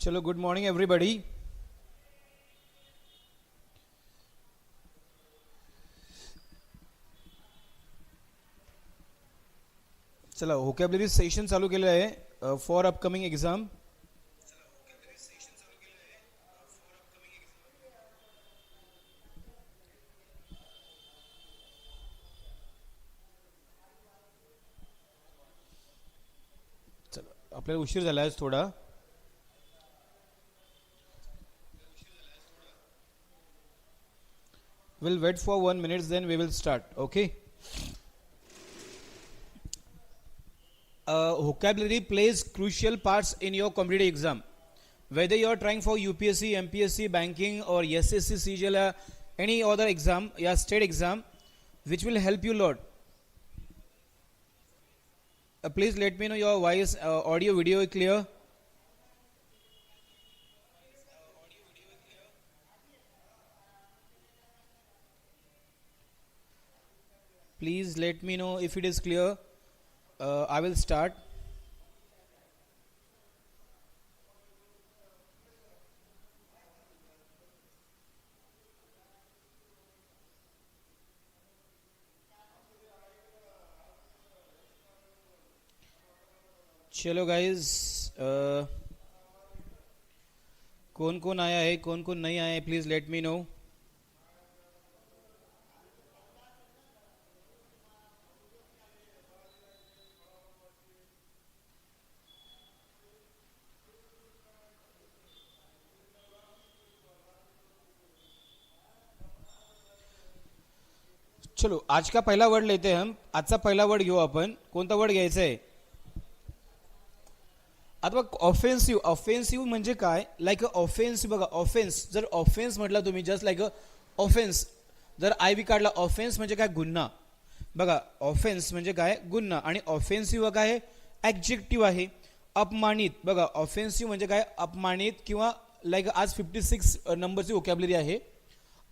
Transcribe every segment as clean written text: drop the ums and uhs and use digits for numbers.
चलो good morning everybody. चला vocabulary session चालू केलं आहे फॉर अपकमिंग एक्झाम. चला आपल्याला उशीर झाला आहे थोडा. We'll wait for 1 minute, then we will start. Okay. Vocabulary plays crucial parts in your competitive exam. Whether you are trying for UPSC, MPSC, banking, or SSC, CGL, any other exam, yeah, state exam, which will help you a lot. Please let me know your voice, audio, video clear. Please let me know if it is clear. I will start. चलो guys, कौन कौन आया है, कौन कौन नहीं आया है, please let me no. चलो आज का पहला वर्ड लेते हैं हम. आजचा पहिला वर्ड घेऊ आपण. कोणता वर्ड घ्यायचा आहे आता बघ. ऑफेन्सिव्ह. ऑफेन्सिव्ह म्हणजे काय? Like a offence. बघा ऑफेन्स, जर ऑफेन्स म्हटलं तुम्ही जस्ट लाईक अ ऑफेन्स, जर आय बी काढला, ऑफेन्स म्हणजे काय? गुन्हा. बघा ऑफेन्स म्हणजे काय? गुन्हा. आणि ऑफेन्सिव्ह काय आहे? ॲडजेक्टिव्ह आहे. अपमानित. बघा ऑफेन्सिव्ह म्हणजे काय? अपमानित किंवा लाईक आज 56 नंबरची वोकॅब्युलरी आहे.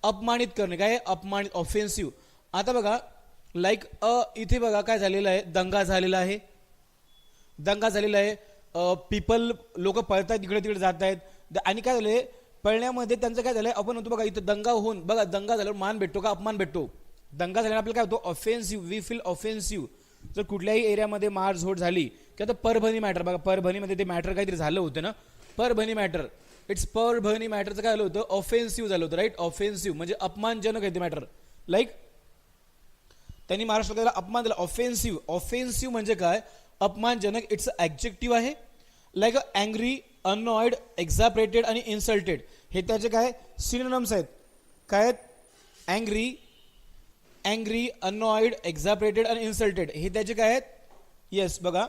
अपमानित करणे काय? अपमानित, ऑफेन्सिव्ह. आता बघा लाईक इथे बघा काय झालेलं आहे? दंगा झालेला आहे. दंगा झालेला आहे. पीपल, लोक पळतात, इकडे तिकडे जात आहेत. आणि काय झालंय पळण्यामध्ये त्यांचं काय झालंय? आपण म्हणतो बघा इथं दंगा होऊन, बघा दंगा झाल्यावर मान भेटतो का? अपमान भेटतो. दंगा झाल्यावर आपल्याला काय होतो? ऑफेन्सिव्ह. We feel offensive. जर कुठल्याही एरियामध्ये मारझोड झाली किंवा परभणी मॅटर, बघा परभणीमध्ये ते मॅटर काहीतरी झालं होतं ना, परभणी मॅटर. इट्स परभणी मॅटरचं काय झालं होतं? ऑफेन्सिव्ह झालं होतं. राईट. ऑफेन्सिव्ह म्हणजे अपमानजनक आहे ते मॅटर. लाईक त्यांनी महाराष्ट्रात त्याला अपमान दिला. ऑफेन्सिव्ह. ऑफेन्सिव्ह म्हणजे काय? अपमानजनक. इट्स ॲडजेक्टिव्ह आहे. लाईक अँग्री, अनॉइड, एक्झॅपरेटेड आणि इन्सल्टेड हे त्याचे काय सिनोनिम्स आहेत. काय आहेत? अँग्री, अँग्री, अनॉइड, एक्झॅपरेटेड आणि इन्सल्टेड हे त्याचे काय आहेत? येस. बघा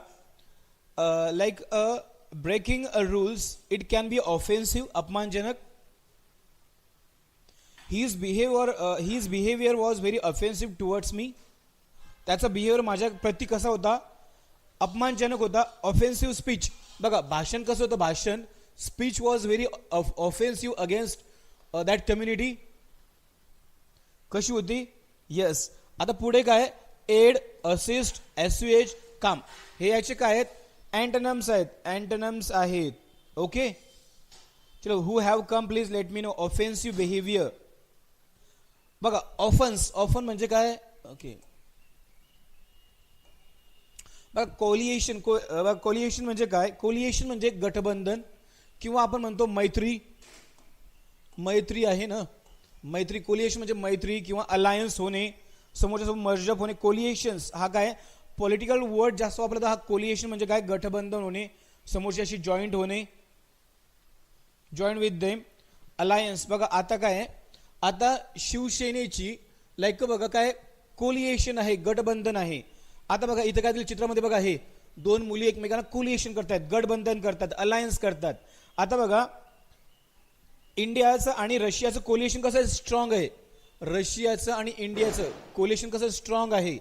like breaking a rules, it can be offensive, अपमानजनक. His behavior was very offensive towards me. त्याचा बिहेवियर माझ्या प्रती कसा होता? अपमानजनक होता. Offensive speech. बघा भाषण कसं होतं? भाषण. Speech was very offensive against that community. कशी होती? येस. आता पुढे काय? एड, असिस्ट, एसयूएच, काम हे याचे काय आहेत? अँटोनिम्स आहेत. अँटोनिम्स आहेत. ओके. चलो who have come please let me know. Offensive behaviour. बघा ऑफन्स. ऑफन म्हणजे काय? ओके. बघा कोलिएशन. कोलिएशन म्हणजे काय? कोलिएशन म्हणजे गठबंधन किंवा आपण म्हणतो मैत्री. मैत्री आहे ना, मैत्री. कोलिएशन म्हणजे मैत्री किंवा अलायन्स होणे, समोरच्या सोबत मर्जअप होणे. कोलिएशन्स हा काय? पॉलिटिकल वर्ड जास्त वापरला. हा कोलिएशन म्हणजे काय? गठबंधन होणे, समोरच्याशी जॉईंट होणे, जॉईंट विथ देम. अलायन्स. बघा आता काय आहे? आता शिवसेनेची लाईक बघा काय? कोलिएशन आहे, गठबंधन आहे. आता बघा इथं काय दिलं चित्रामध्ये? बघा हे दोन मुली एकमेकांना कोलिएशन करतात, गठबंधन करतात, अलायन्स करतात. आता बघा इंडियाचं आणि रशियाचं कोलिएशन कसं आहे? स्ट्रॉंग आहे. रशियाचं आणि इंडियाचं कोलिएशन कसं? स्ट्रॉंग आहे.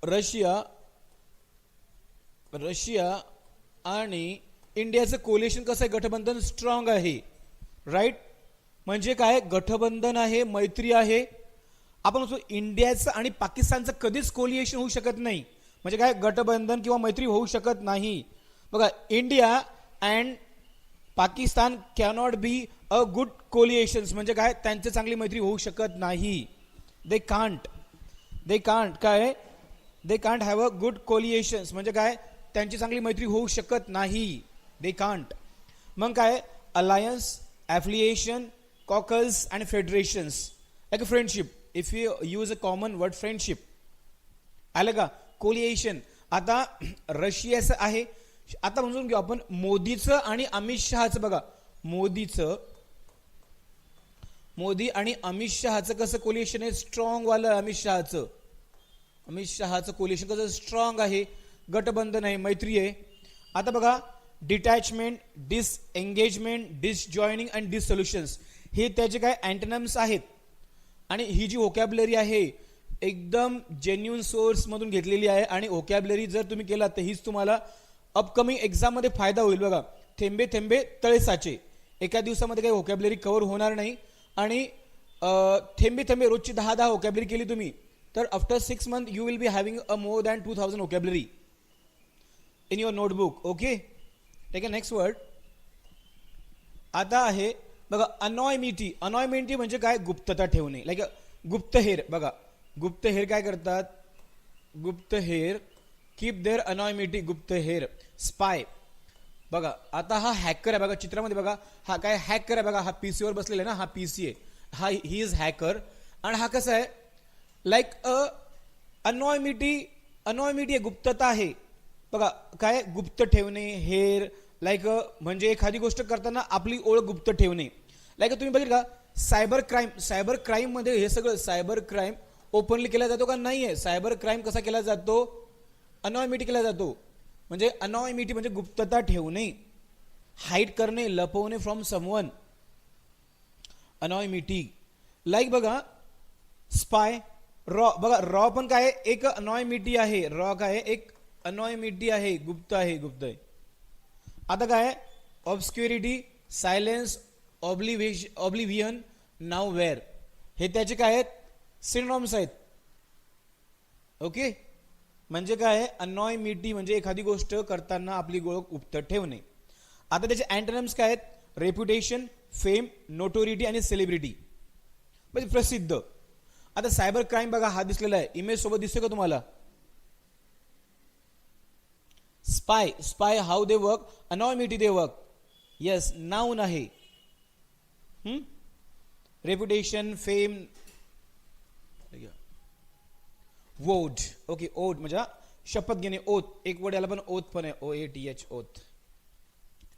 रशिया आणि इंडियाचं कोलिएशन कसं आहे? गठबंधन स्ट्रॉंग आहे. राईट. म्हणजे काय? गठबंधन आहे, मैत्री आहे. आपण म्हणतो इंडियाचं आणि पाकिस्तानचं कधीच कोलिएशन होऊ शकत नाही. म्हणजे काय? गठबंधन किंवा मैत्री होऊ शकत नाही. बघा India and Pakistan cannot be a good coalitions म्हणजे काय, त्यांची चांगली मैत्री होऊ शकत नाही. दे कांट काय, they can't have a good coalitions म्हणजे काय, त्यांची चांगली मैत्री होऊ शकत नाही. They can't. मग काय, alliance, affiliation, cockles and federations like a friendship. If you use a common word friendship, आलं का. कोलिएशन आता रशियाचं आहे. आता समजून घेऊ आपण मोदीचं आणि अमित शहाचं. बघा मोदी आणि अमित शहाचं कसं कोलिएशन आहे, स्ट्रॉंग वालं. अमित शहाचं कोलिएशन कसं स्ट्रॉंग आहे, गठबंधन आहे, मैत्री आहे. आता बघा डिटॅचमेंट, डिसएंगेजमेंट, डिसजॉईनिंग अँड डिसोल्युशन्स हे त्याचे काय अँटोनिम्स आहेत. आणि ही जी व्होकॅब्युलरी आहे एकदम जेन्युन सोर्स मधून घेतलेली आहे. आणि व्होकॅब्युलरी जर तुम्ही केला तर हीच तुम्हाला अपकमिंग एक्झाम मध्ये फायदा होईल. बघा थेंबे थेंबे तळे साचे, एका दिवसामध्ये काही व्होकॅब्युलरी कव्हर होणार नाही. आणि थेंबे थेंबे रोजची 10 व्होकॅब्युलरी केली तुम्ही तर after 6 months you will be having a more than 2000 vocabulary in your notebook. Okay, ठीक आहे. नेक्स्ट वर्ड आता आहे बघा अनॉयमिटी. अनॉयमिटी म्हणजे काय, गुप्तता ठेवणे. लाईक गुप्तहेर. बघा गुप्तहेर काय करतात, गुप्तहेर कीप देअर अनॉयमिटी. गुप्तहेर. स्पाय. बघा आता हा हॅकर आहे. बघा चित्रामध्ये बघा हा काय हॅकर आहे. बघा हा पीसी वर बसलेला आहे ना, हा पीसी आहे, हा ही इज हॅकर. आणि हा कसा आहे, लाईक अनॉयमिटी आहे, गुप्तता आहे. बघा काय गुप्त ठेवणे, हेर. लाईक म्हणजे एखादी गोष्ट करताना आपली ओळख गुप्त ठेवणे. लाईक तुम्ही बघितलं का सायबर क्राईम मध्ये हे सगळं सायबर क्राईम ओपनली केला जातो का, नाहीये. सायबर क्राईम कसा केला जातो, अनॉयमिटी केला जातो. म्हणजे अनॉयमिटी म्हणजे गुप्तता ठेवणे, हाईड करणे, लपवणे फ्रॉम समवन. अनॉयमिटी. लाईक बघा स्पाय, रॉ. बघा रॉ पण काय एक अनॉयमिटी आहे. रॉ काय एक अनॉयमिटी आहे, गुप्त आहे. आता काय ऑब्स्क्युरिटी, सायलेन्स, ऑब्लिव्हियन, नाउ वेअर हे त्याचे काय आहेत, सिनोनिम्स आहेत. ओके, म्हणजे काय अनॉयमिटी म्हणजे एखादी गोष्ट करताना आपली ओळख गुप्त ठेवणे. आता त्याचे अँटोनिम्स काय आहेत, रेप्युटेशन, फेम, नोटोरिटी आणि सेलिब्रिटी म्हणजे प्रसिद्ध. आता सायबर क्राईम बघा हा दिसलेला आहे, इमेज सोबत दिसतो का तुम्हाला. Spy how they work, anonymity they work. Yes, noun आहे. Reputation, fame, vote. Okay, oath म्हणजे शपथ घेणे, ओथ. एक वर्ड याला पण ओथ पण आहे, OATH, ओथ,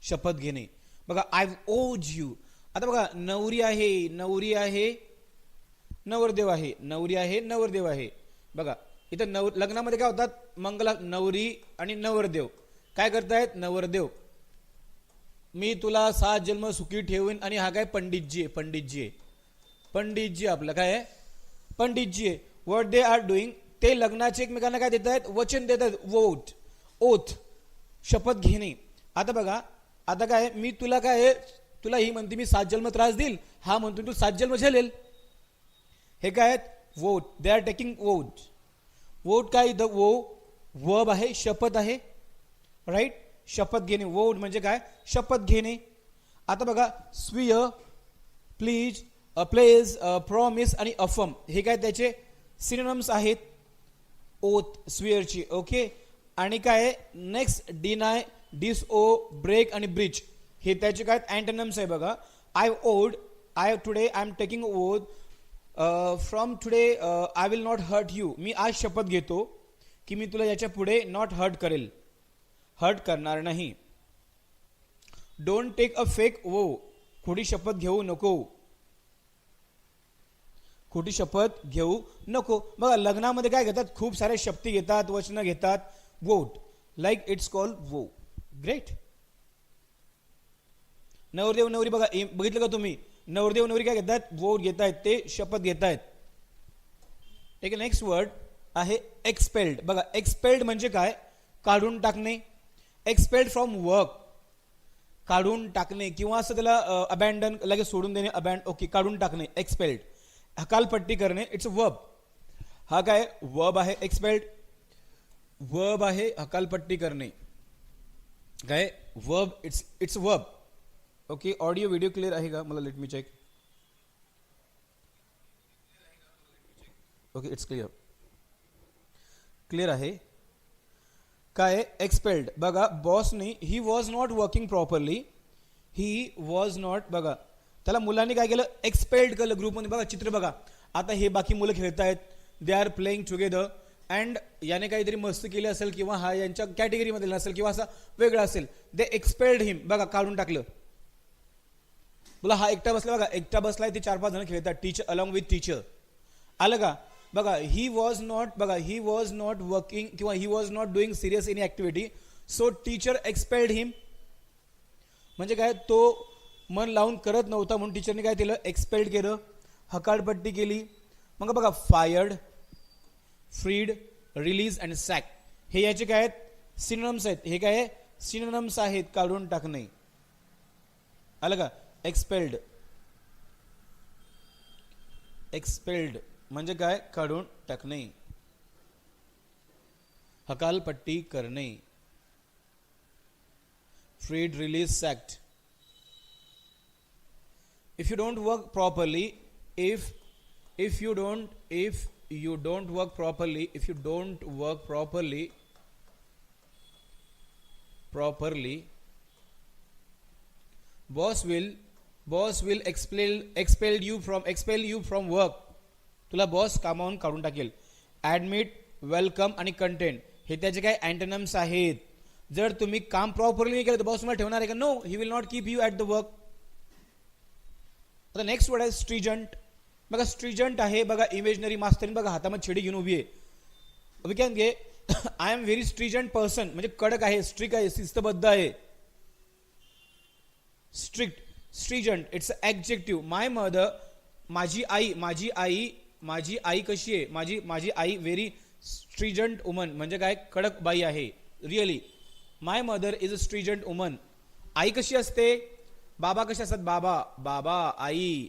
शपथ घेणे. बघा आय ओज यू. आता बघा नवरी आहे, नवरदेव आहे. बघा इथं लग्नामध्ये काय होतात, मंगला, नवरी आणि नवरदेव काय करतायत, नवरदेव मी तुला 7 जन्म सुखी ठेवीन. आणि हा काय पंडितजी आपलं काय आहे, पंडितजी आहे. व्हॉट दे आर डुईंग, ते लग्नाचे एकमेकांना काय देत आहेत, वचन देत आहेत. वोट, ओथ, शपथ घेणे. आता बघा आता काय मी तुला काय, तुला ही म्हणते मी 7 जन्म त्रास देईल, हा म्हणतो तू 7 जन्म झेलेल. हे काय आहेत, vote. They are taking vote. Vote काय इथं वर्ब आहे, शपथ आहे, राईट. शपथ घेणे, वोट म्हणजे काय, शपथ घेणे. आता बघा स्वीय, प्लीज, प्लेज, प्रॉमिस आणि अफर्म हे काय त्याचे सिनोनिम्स आहेत, ओथ, स्विअरची. ओके, आणि काय नेक्स्ट डिनाय, डिसओ, ब्रेक आणि ब्रिच हे त्याचे काय अँटोनिम्स आहे. बघा I today I am taking oath, from today I will not hurt you. मी आज शपथ घेतो की मी तुला याच्या पुढे नॉट हर्ट करणार नाही. डोंट टेक अ फेक वो, खोटी शपथ घेऊ नको. बघा लग्नामध्ये काय घेतात, खूप साऱ्या शपथी घेतात, वचनं घेतात. वोट, लाईक इट्स कॉल्ड वो. ग्रेट. नवरदेव नवरी बघा बघितलं का तुम्ही, नवरदेव नवरी काय घेतात, वोट घेत आहेत, ते शपथ घेत आहेत. ठीक आहे. नेक्स्ट वर्ड आहे एक्सपेल्ड. बघा एक्सपेल्ड म्हणजे काय, काढून टाकणे. एक्सपेल्ड फ्रॉम वर्क, काढून टाकणे किंवा असं त्याला अबॅन्डन लगेच सोडून देणे, ओके, काढून टाकणे. एक्सपेल्ड, हकालपट्टी करणे. It's a verb. हा काय वर्ब आहे, एक्सपेल्ड वर्ब आहे, हकालपट्टी करणे. काय verb, it's verb. Okay, audio video clear आहे का? मला let me check. Okay, it's clear. Clear आहे. काय एक्सपेल्ड बघा, बॉसनी he was not working properly, he was not, बघा त्याला मुलांनी काय केलं, एक्सपेल्ड केलं ग्रुपमध्ये. बघा चित्र बघा, आता हे बाकी मुलं खेळत आहेत, they are playing together, and याने काहीतरी मस्ती केली असेल किंवा हा यांच्या कॅटेगरीमध्ये नसेल किंवा असा वेगळा असेल, दे एक्सपेल्ड हिम, बघा काढून टाकलं. बोला हा एकटा बसला, बघा एकटा बसलाय, ते 4-5 जण खेळतात, टीचर अलॉंग विथ टीचर. आलं का? बघा ही वॉज नॉट, बघा ही वॉज नॉट वर्किंग किंवा he was not doing serious any activity, so teacher expelled him. म्हणजे काय, तो मन लावून करत नव्हता म्हणून टीचरने काय केलं, एक्सपेल्ड केलं, हकालपट्टी केली. मग बघा fired, freed, release and sack, हे याचे काय आहेत, सिनोनिम्स आहेत. हे काय आहे, सिनोनिम्स आहेत, काढून टाकणे. आलं का? एक्सपेल्ड, एक्सपेल्ड म्हणजे काय, काढून टाकणे, हकालपट्टी करणे. Freed, release, sacked. If you don't work properly, if you don't work properly, if you don't work properly, boss will expel you from work. तुला बॉस कामावून काढून टाकेल. ऍडमिट, वेलकम आणि कंटेंट हे त्याचे काय अँटोनिम्स आहेत. जर तुम्ही काम प्रॉपरली नाही केलं तर बॉस तुम्हाला ठेवणार आहे का? No, he will not keep you at the work. आता नेक्स्ट वर्ड आहे स्ट्रीजंट. बघा स्ट्रीजंट आहे, बघा इमेजनरी मास्तरीन बघा हातामध्ये छडी घेऊन उभी आहे. We can say I am very stringent person, म्हणजे कडक आहे, स्ट्रिक्ट आहे, शिस्तबद्ध आहे. Strict, stringent, it's adjective. My mother, माझी आई कशी आहे, माझी आई व्हेरी स्ट्रीजंट वुमन, म्हणजे काय, कडक बाई आहे. Really my mother is a stringent woman. आई कशी असते, बाबा कसे असतात, बाबा आई,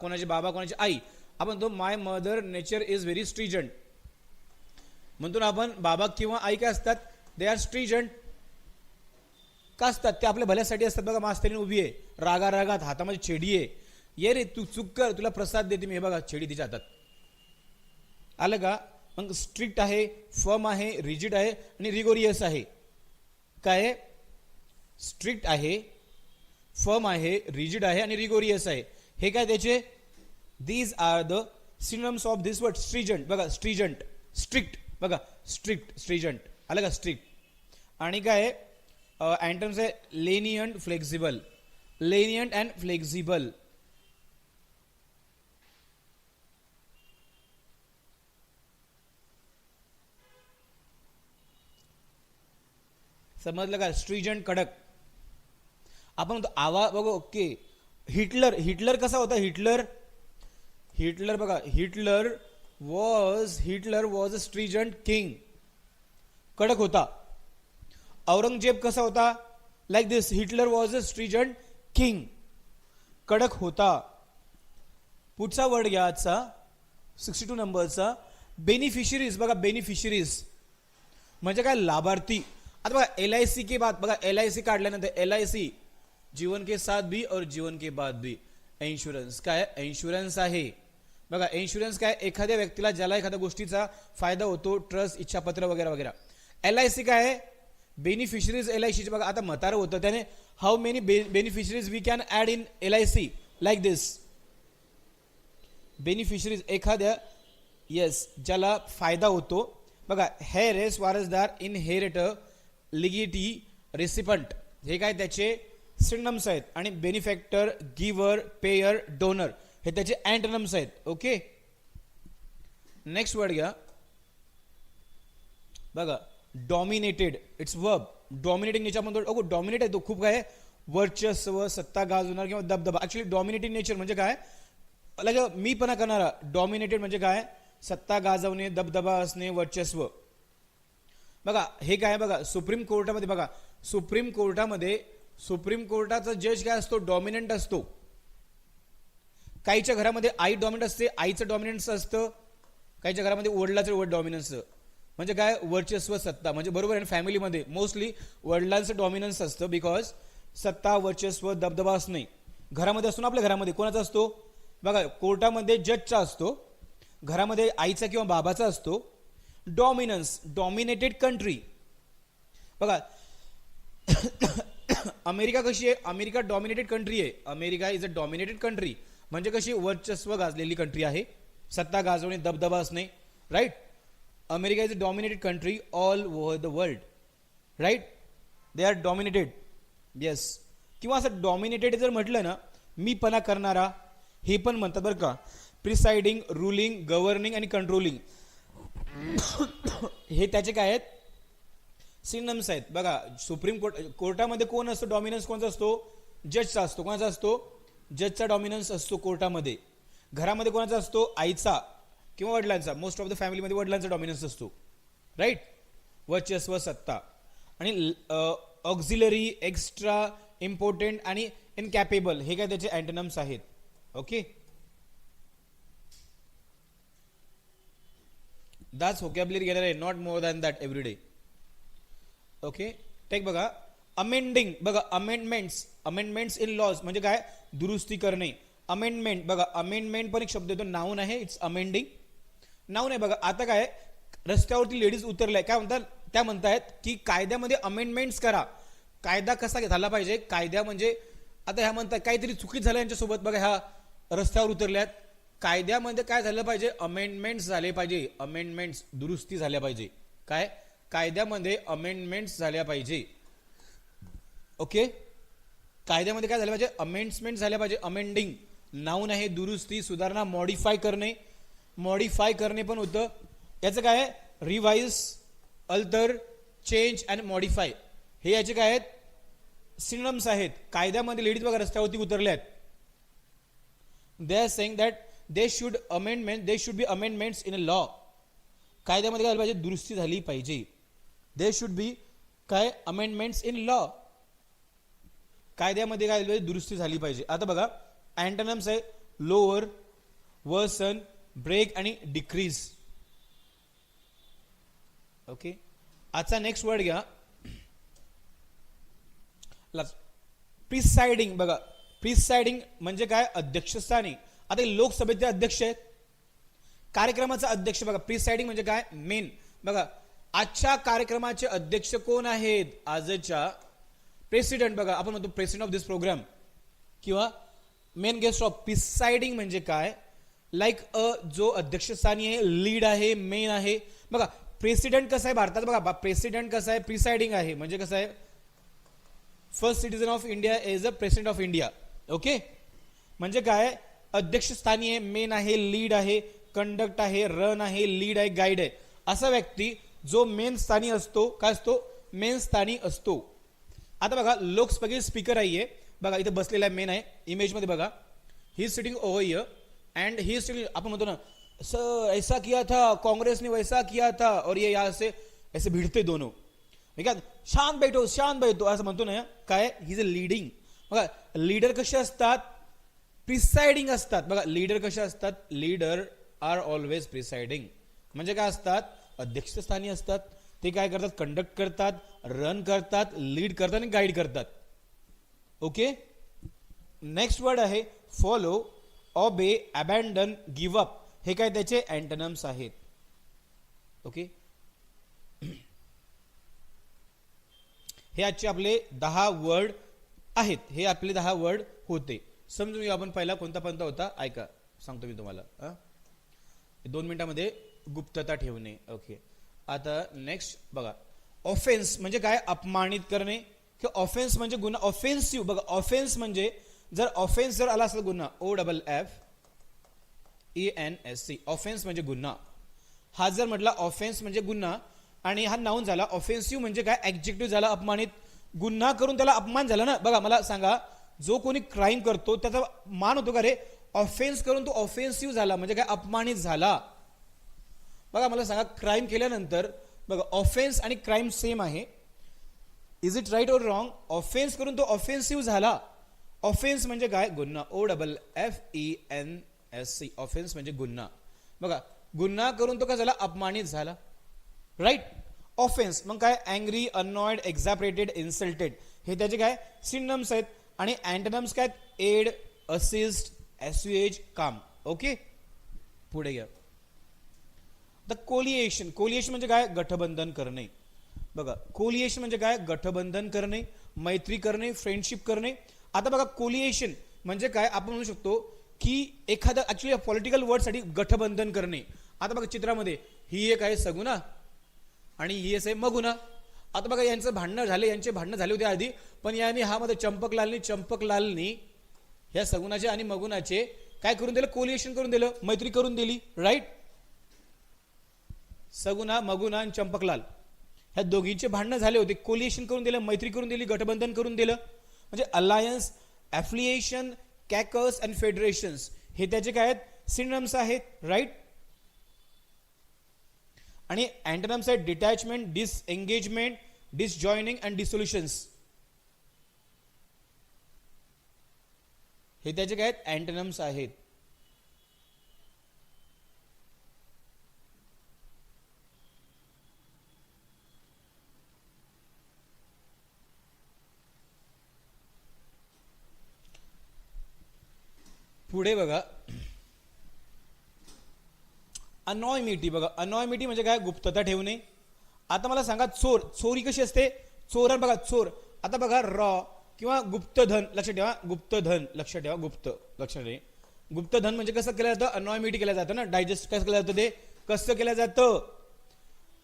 कोणाची आई. आपण तो माय मदर नेचर इज व्हेरी स्ट्रीजंट म्हणतो ना आपण. बाबा किंवा आई काय असतात, दे आर स्ट्रीजंट. का असतात, ते आपल्या भल्यासाठी असतात. बघा मास्तरीन उभी आहे, रागात हातामध्ये छेडी आहे, ये रे तू चूक कर, तुला प्रसाद देते मी. हे बघा छेडी तिच्या हातात. आलं का? मग स्ट्रिक्ट आहे, फर्म आहे, रिजिड आहे आणि रिगोरियस आहे. काय, स्ट्रिक्ट आहे, फर्म आहे, रिजिड आहे आणि रिगोरियस आहे. हे काय त्याचे, these are the synonyms of this word stringent. बघा स्ट्रीजंट, स्ट्रिक्ट, बघा स्ट्रिक्ट, स्ट्रीजंट. आलं का? स्ट्रिक्ट. आणि काय अँटोनिम्स आहे, lenient, flexible. Lenient and flexible. समजलं का? स्ट्रीजंट, कडक. आपण म्हणतो आवाज बघा. ओके, हिटलर कसा होता, हिटलर बघा, Hitler was a stringent king, कडक होता. औरंगजेब कसा होता, like this, Hitler was a stringent king, कडक होता. पुढचा वर्ड घ्या आजचा 62 नंबरचा, बेनिफिशरीज. बघा बेनिफिशरीज म्हणजे काय, लाभार्थी. आता बघा LIC के बाद, बघा LIC काढल्यानंतर LIC जीवन के साथ भी और जीवन के बाद भी. इन्शुरन्स काय, इन्शुरन्स आहे. बघा इन्शुरन्स काय, एखाद्या व्यक्तीला ज्याला एखाद्या गोष्टीचा फायदा होतो, ट्रस्ट, इच्छापत्र वगैरे वगैरे. LIC काय आहे, बेनिफिशरीज LIC. बघा आता म्हातारं होतं, त्याने how many beneficiaries we can add in LIC, like this. Beneficiaries एखाद्या, येस, ज्याला फायदा होतो. बघा हेरेस, वारसदार, इनहेरिटर, लिगिटी, रेसिपंट हे काय त्याचे सिनोनिम्स आहेत. आणि बेनिफॅक्टर, गिव्हर, पेयर, डोनर हे त्याचे अँटोनिम्स आहेत. ओके, नेक्स्ट वर्ड घ्या. बघा dominated, it's verb. Dominating nature म्हणतो. डॉमिनेट आहे तो, खूप काय, वर्चस्व, सत्ता गाजवणार किंवा दबदबा. ऍक्च्युली डॉमिनेटिंग नेचर म्हणजे काय, मीपणा करणारा. डॉमिनेटेड म्हणजे काय, सत्ता गाजवणे, दबदबा असणे, वर्चस्व. बघा हे काय, बघा सुप्रीम कोर्टामध्ये, बघा सुप्रीम कोर्टाचा जज काय असतो, डॉमिनंट असतो. काहीच्या घरामध्ये आई डॉमिनंट असते, आईचं डॉमिनन्स असतं. काहीच्या घरामध्ये वडिलाचं डॉमिनन्स, म्हणजे काय, वर्चस्व, सत्ता. म्हणजे बरोबर आहे, फॅमिलीमध्ये मोस्टली वडिलांचं डॉमिनन्स असतं. बिकॉज सत्ता, वर्चस्व, दबदबा असणे. घरामध्ये असतो ना, आपल्या घरामध्ये कोणाचा असतो बघा, कोर्टामध्ये जजचा असतो, घरामध्ये आईचा किंवा बाबाचा असतो. Dominance, dominated country. बघा अमेरिका कशी आहे, अमेरिका डॉमिनेटेड कंट्री आहे. America is a dominated country म्हणजे कशी, वर्चस्व गाजलेली कंट्री आहे, सत्ता गाजवणे, दबदबा असणे. Right. America is a dominated country all over the world. Right. They are dominated. Yes. किंवा असं डॉमिनेटेड जर म्हटलं ना, मी पणा करणारा, हे पण म्हणतात बरं का. प्रिसाइडिंग, रुलिंग, गव्हर्निंग आणि कंट्रोलिंग हे त्याचे काय आहेत, सिनम्स आहेत. बघा सुप्रीम कोर्टामध्ये कोण असतो, डॉमिनन्स कोणता असतो, जजचा असतो. कोणाचा असतो, जजचा डॉमिनन्स असतो कोर्टामध्ये. घरामध्ये कोणाचा असतो, आईचा किंवा वडिलांचा. मोस्ट ऑफ द फॅमिलीमध्ये वडिलांचा डॉमिनन्स असतो. राईट. वर्चस्व, सत्ता. आणि ऑक्झिलरी, एक्स्ट्रा, इम्पॉर्टंट आणि इनकॅपेबल हे काय त्याचे अँटोनिम्स आहेत. ओके. that's vocabulary घेणार आहे, not more than that every day. Okay. Take बघा अमेंडिंग. बघा अमेंडमेंट्स, अमेंडमेंट्स इन लॉज म्हणजे काय, दुरुस्ती करणे. अमेंडमेंट बघा, अमेंडमेंट पण एक शब्द येतो, नाऊन आहे. इट्स अमेंडिंग, नाऊन आहे. बघा आता काय, रस्त्यावरती लेडीज उतरलाय, काय म्हणतात, त्या म्हणतायत की कायद्यामध्ये अमेंडमेंट्स करा. कायदा कसा झाला पाहिजे, कायद्या म्हणजे आता ह्या म्हणतात काहीतरी चुकीत झालं यांच्यासोबत. बघा ह्या रस्त्यावर उतरल्यात, कायद्यामध्ये काय झालं पाहिजे, अमेंडमेंट्स झाले पाहिजे. अमेंडमेंट्स, दुरुस्ती झाल्या पाहिजे. काय, कायद्यामध्ये अमेंडमेंट्स झाल्या पाहिजे. ओके. कायद्यामध्ये काय झालं पाहिजे, अमेंडमेंट झाल्या पाहिजे. अमेंडिंग नाऊन आहे, दुरुस्ती, सुधारणा, मॉडिफाय करणे. मॉडिफाय करणे पण होतं. याचं काय, revise, alter, change and modify हे याचे काय आहेत, सिनोनिम्स आहेत. कायद्यामध्ये लेडीज बघा रस्त्यावरती उतरल्यात, they are saying that they should amendment, they should be amendments in a law. कायद्यामध्ये काय पाहिजे, दुरुस्ती झाली पाहिजे. दे शुड बी काय, अमेंडमेंट्स इन लॉ. कायद्यामध्ये काय पाहिजे, दुरुस्ती झाली पाहिजे. आता बघा अँटोनिम्स आहे, लोअर, वर्सन, ब्रेक आणि डिक्रीज. ओके. आजचा नेक्स्ट वर्ड घ्या, प्रिसाइडिंग. बघा प्रिसाइडिंग म्हणजे काय, अध्यक्षस्थानी. आता लोकसभेचे अध्यक्ष आहेत, कार्यक्रमाचा अध्यक्ष. बघा प्रिसाइडिंग म्हणजे काय, मेन. बघा आजच्या कार्यक्रमाचे अध्यक्ष कोण आहेत, आजच्या प्रेसिडेंट. बघा आपण म्हणतो प्रेसिडेंट ऑफ दिस प्रोग्राम किंवा मेन गेस्ट ऑफ. प्रिसाइडिंग म्हणजे काय, लाईक जो अध्यक्षस्थानी आहे, लीड आहे, मेन आहे. बघा प्रेसिडेंट कसं आहे भारतात, बघा प्रेसिडेंट कसं आहे, प्रिसाइडिंग आहे. म्हणजे कसं आहे, first citizen of India is a president of India. Okay. म्हणजे काय, अध्यक्षस्थानी आहे, मेन आहे, लीड आहे, कंडक्ट आहे, रन आहे, लीड आहे, गाईड आहे. असा व्यक्ती जो मेन स्थानी असतो, काय असतो, मेन स्थानी असतो. आता बघा लोकसभेचे स्पीकर आहे, बघा इथे बसलेला आहे, मेन आहे इमेज मध्ये. बघा he is sitting over here and he is sitting. आपण म्हणतो ना, सर ऐसा किया था कांग्रेस ने, वैसा किया था, और ये यहाँ से ऐसे भिडते दोनों. शांत बैठो, शांत बैठो असं म्हणतो ना. काय, ही इज अ लीडिंग. बघा लीडर कसे असतात, प्रिसाइडिंग असतात. बघा लीडर कसे असतात, लीडर आर ऑलवेज प्रिसाइडिंग. म्हणजे काय असतात, अध्यक्षस्थानी असतात. ते काय करतात, कंडक्ट करतात, रन करतात, लीड करतात आणि गाईड करतात. ओके. नेक्स्ट वर्ड आहे फॉलो, ऑबे, अबॅन्डन, गिव्ह अप. हे काय त्याचे अँटोनिम्स आहेत. ओके. हे आजचे आपले 10 वर्ड आहेत. हे आपले 10 वर्ड होते. समजून घेऊ आपण. पहिला कोणता पंथ होता, ऐका सांगतो मी तुम्हाला. 2 मिनिटांमध्ये गुप्तता ठेवणे. ओके. आता नेक्स्ट बघा, ऑफेन्स म्हणजे काय, अपमानित करणे. किंवा ऑफेन्स म्हणजे गुन्हा, ऑफेन्सिव्ह. बघा ऑफेन्स म्हणजे जर ऑफेन्स जर आला असेल गुन्हा, OFFENSC, ऑफेन्स म्हणजे गुन्हा. हा जर म्हटला ऑफेन्स म्हणजे गुन्हा आणि हा नाऊन झाला. ऑफेन्सिव्ह म्हणजे काय, ऍडजेक्टिव्ह झाला, अपमानित. गुन्हा करून त्याला अपमान झाला ना. बघा मला सांगा, जो कोणी क्राईम करतो त्याचा मान होतो का रे, ऑफेन्स करून तो ऑफेन्सिव्ह झाला म्हणजे काय, अपमानित झाला. बघा मला सांगा, क्राईम केल्यानंतर बघा ऑफेन्स आणि क्राईम सेम आहे. इज इट राईट और रॉंग. ऑफेन्स करून तो ऑफेन्सिव्ह झाला. ऑफेन्स म्हणजे काय, गुन्हा. OFFENSC, ऑफेन्स म्हणजे गुन्हा. बघा गुन्हा करून तो काय झाला, अपमानित झाला. राईट. ऑफेन्स मग काय, अँग्री, अनॉइड, एक्झॅपरेटेड, इन्सल्टेड हे त्याचे काय सिनोनिम्स आहेत. आणि अँटोनिम्स काय आहेत? एड, असिस्ट, एस्युएज, काम. ओके, पुढे घ्या. The coalition. कोलिएशन म्हणजे काय? गठबंधन करणे. बघा, कोलिएशन म्हणजे काय? गठबंधन करणे, मैत्री करणे, फ्रेंडशिप करणे. आता बघा, कोलिएशन म्हणजे काय? आपण म्हणू शकतो की एखादा ऍक्च्युली पॉलिटिकल वर्ड साठी गठबंधन करणे. आता बघा चित्रामध्ये ही एक आहे सगुणा आणि ही आहे मगुणा. आता बघा यांचे भांडण झाले होते आधी, पण याने हा मध्ये चंपकलालनी ह्या सगुणाचे आणि मगुणाचे काय करून दिलं? कोलिएशन करून दिलं, मैत्री करून दिली. राईट, सगुणा, मगुणा आणि चंपकलाल ह्या दोघींचे भांडणं झाले होते, कोलिएशन करून दिलं, मैत्री करून दिली, गठबंधन करून दिलं. म्हणजे अलायन्स, ॲफिलिएशन, कॅकस अँड फेडरेशन्स हे त्याचे काय आहेत? सिनोनिम्स आहेत. राईट. आणि अँटोनिम्स आहेत डिटॅचमेंट, डिसएंगेजमेंट, डिसजॉइनिंग अँड डिसोल्युशन्स. हे त्याचे काय आहेत? अँटोनिम्स आहेत. पुढे बघा, अनॉयमिटी. बघा, अनॉयमिटी म्हणजे काय? गुप्तता ठेवणे. आता मला सांगा, चोर, चोरी कशी असते? चोर बघा, चोर. आता बघा, रॉ किंवा गुप्तधन, लक्षात ठेवा, गुप्तधन लक्षात ठेवा, लक्षात ठेवा. गुप्तधन म्हणजे कसं केलं जातं? अनॉयमिटी केलं जातं ना. डायजेस्ट कसं केलं जातं? ते कसं केलं जातं?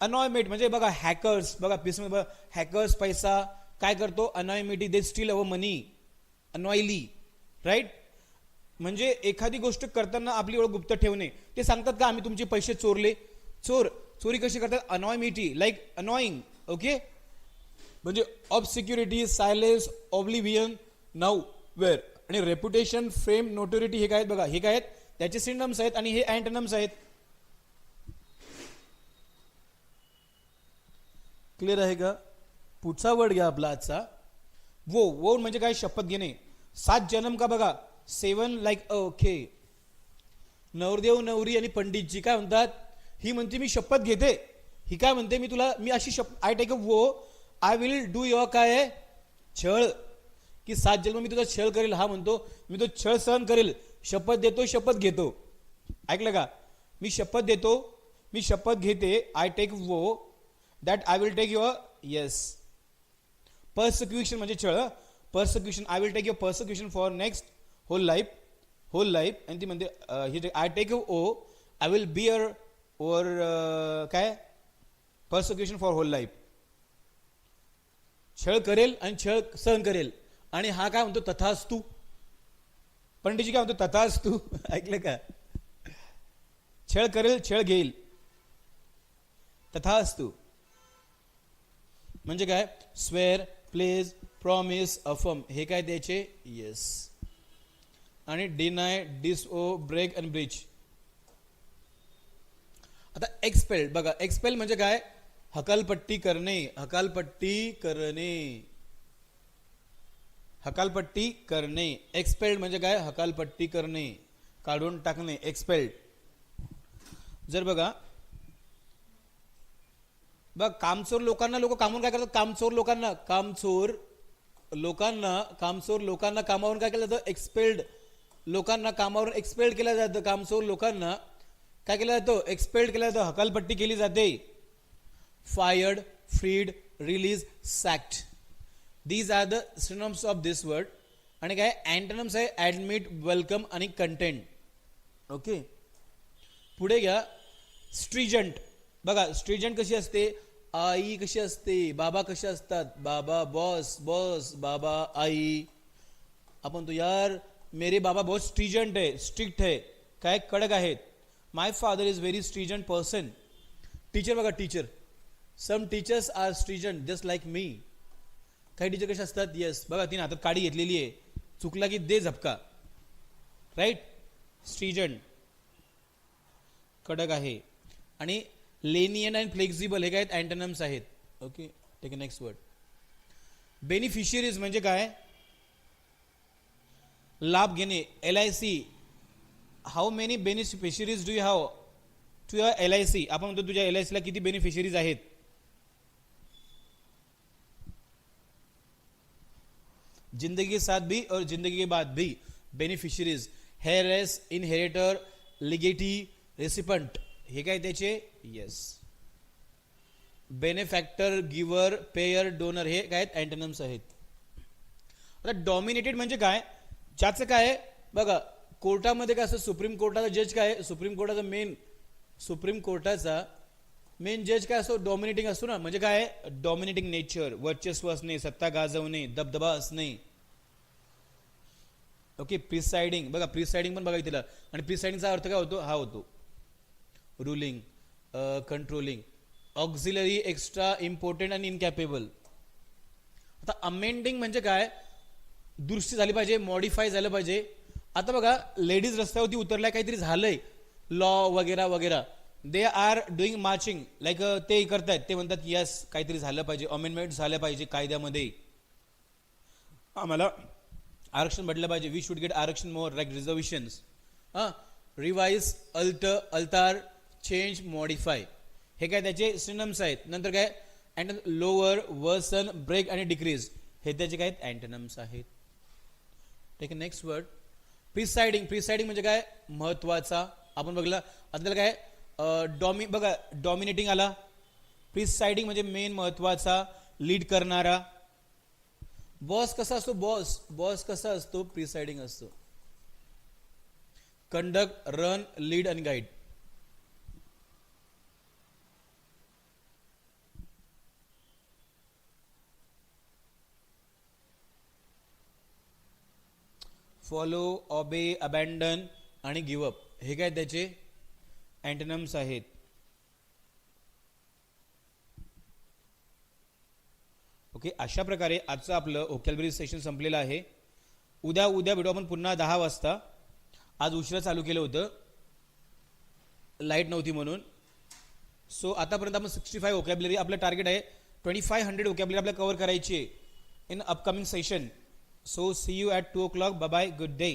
अनॉयमेट म्हणजे बघा, हॅकर्स. बघा पीसमध्ये हॅकर्स पैसा काय करतो? अनॉयमिटी, they still our money अनॉयली. Right. म्हणजे एखादी गोष्ट करताना आपली ओळख गुप्त ठेवणे. ते सांगतात का आम्ही तुमचे पैसे चोरले? चोरी कशी करतात? अनॉयमिटी, लाईक अनॉइंग. ओके, म्हणजे ऑब्सिक्युरिटी, सायलेन्स, ऑब्लिव्हियन, नाऊ वेअर. आणि रेप्युटेशन, फेम, नोटोरिटी हे काय आहेत? बघा, हे काय आहेत? त्याचे सिनोनिम्स आहेत आणि हे अँटोनिम्स आहेत. क्लिअर आहे का? पुढचा वर्ड घ्या आपला आजचा, वो म्हणजे काय? शपथ घेणे. 7 जन्म का? बघा, 7 लाईक ओके. नवरदेव नवरी आणि पंडितजी काय म्हणतात? ही म्हणते मी शपथ घेते. ही काय म्हणते? मी अशी शपथ, आय टेक अ वो, आय विल डू युअर काय आहे? छळ. की 7 जन्म मी तुझा छळ करेल. हा म्हणतो मी तो छळ सहन करेल. शपथ देतो, शपथ घेतो. ऐकलं का? मी शपथ देतो, मी शपथ घेते. I take vow that I will take your, yes. Persecution म्हणजे छळ. Persecution, I will take your persecution for next whole life. आणि ती म्हणते I take oath, I will bear over काय? Persecution for whole life. छळ करेल आणि छळ सहन करेल. आणि हा काय म्हणतो? तथास्तु. पंडितजी काय म्हणतो? तथास्तु. ऐकलं का? छळ करेल, छळ घेईल. तथास्तु म्हणजे काय? स्वेअर, प्लेज, प्रॉमिस, अफर्म हे काय द्यायचे? येस. आणि deny, disavow, break and Breach. आता एक्सपेल्ड. बघा, एक्सपेल म्हणजे काय? हकालपट्टी करणे. हकालपट्टी करणे. एक्सपेल्ड म्हणजे काय? हकालपट्टी करणे, काढून टाकणे. एक्सपेल्ड. जर बघा, कामचोर लोकांना लोक कामावून काय करतात? कामचोर लोकांना कामावरून काय केलं जातं? एक्सपेल्ड. लोकांना कामावरून एक्सपेल्ड केलं जातं. कामचोर लोकांना काय केलं जातं? एक्सपेल्ड केलं जातं, हकालपट्टी केली जाते. Fired, freed, release, sacked. These are the synonyms of this word. आणि काय? अँटोनिम्स आहे ऍडमिट, वेलकम आणि कंटेंट. ओके, पुढे घ्या. स्ट्रिजंट. बघा, स्ट्रिजंट कशी असते? आई कशी असते? बाबा कसे असतात? बाबा बॉस, बाबा आई. आपण तो यार मेरे बाबा बहुत स्ट्रिजंट है, स्ट्रिक्ट है, काय कडक आहेत. My father is very stringent person. Teacher बघा, teacher. Some teachers are stringent just like me. काही टीचर कसे असतात? येस. बघा, तिने हातात काडी घेतलेली आहे, चुकला की दे झपका. राईट. स्ट्रिजंट, कडक आहे. आणि लेनियन अँड फ्लेक्झिबल हे काय आहेत? अँटोनिम्स आहेत. Okay, take next word. Beneficiaries म्हणजे काय? लाभ घेणे. LIC. How many beneficiaries do you have to your LIC? आपण म्हणतो तुझ्या LIC ला किती बेनिफिशियरीज आहेत? जिंदगी के साथ भी और जिंदगी के बाद भी. बेनिफिशरीज, हेरेस, इनहेरिटर, लिगेटी, रेसिपंट, हे काय त्याचे? येस. बेनेफॅक्टर, गिव्हर, पेयर, डोनर, हे काय अँटोनिम्स आहेत. आता डॉमिनेटेड म्हणजे काय? ज्याचं काय बघा, कोर्टामध्ये काय असतं, सुप्रीम कोर्टाचा जज काय, सुप्रीम कोर्टाचा मेन जज काय असतो? डॉमिनेटिंग असतो ना. म्हणजे काय? डॉमिनेटिंग नेचर, वर्चस्व असणे, सत्ता गाजवणे, दबदबा असणे. ओके. प्रिसाइडिंग, बघा प्रिसाइडिंग पण बघा तिला. आणि प्रिसाइडिंगचा अर्थ काय होतो? हा होतो ruling, controlling. Auxiliary, extra, important आणि इनकॅपेबल. आता अमेंडिंग म्हणजे काय? दुरुस्ती झाली पाहिजे, मॉडिफाय झालं पाहिजे. आता बघा, लेडीज रस्त्यावरती उतरल्या, काहीतरी झालंय, लॉ वगैरे वगैरे, they are doing marching, like ते करतायत, ते म्हणतात यस काहीतरी झालं पाहिजे, अमेंडमेंट झालं पाहिजे कायद्यामध्ये, आम्हाला आरक्षण भेटलं पाहिजे, we should get aarakshan more, like reservations. Revise, alter, change, modify, हे काय त्याचे सिनोनिम्स आहेत. नंतर काय? लोअर, वर्सन, ब्रेक आणि डिक्रीज, हे त्याचे काय अँटोनिम्स आहेत. ठीक आहे. Next word presiding. प्रिसाइडिंग म्हणजे काय? महत्वाचा. आपण बघला आता काय? बघा डॉमिनेटिंग आला. प्रिसाइडिंग म्हणजे मेन, महत्वाचा, लीड करणारा. बॉस कसा असतो? बॉस कसा असतो? प्रिसाइडिंग असतो. कंडक्ट, रन, लीड आणि गाईड. फॉलो, ऑबे, अबॅन्डन आणि गिव्ह अप, हे काय त्याचे अँटोनिम्स आहेत. ओके. अशा प्रकारे आजचं आपलं व्होकॅब्युलरी सेशन संपलेलं आहे. उद्या भेटू आपण पुन्हा 10 वाजता. आज उशिरा चालू केलं होतं, लाईट नव्हती म्हणून. सो आतापर्यंत आपण 65 व्होकॅब्युलरी, आपलं टार्गेट आहे 2500 व्होकॅब्युलरी आपल्याला कव्हर करायची आहे in upcoming session. So see you at 2 o'clock. Bye bye. Good day.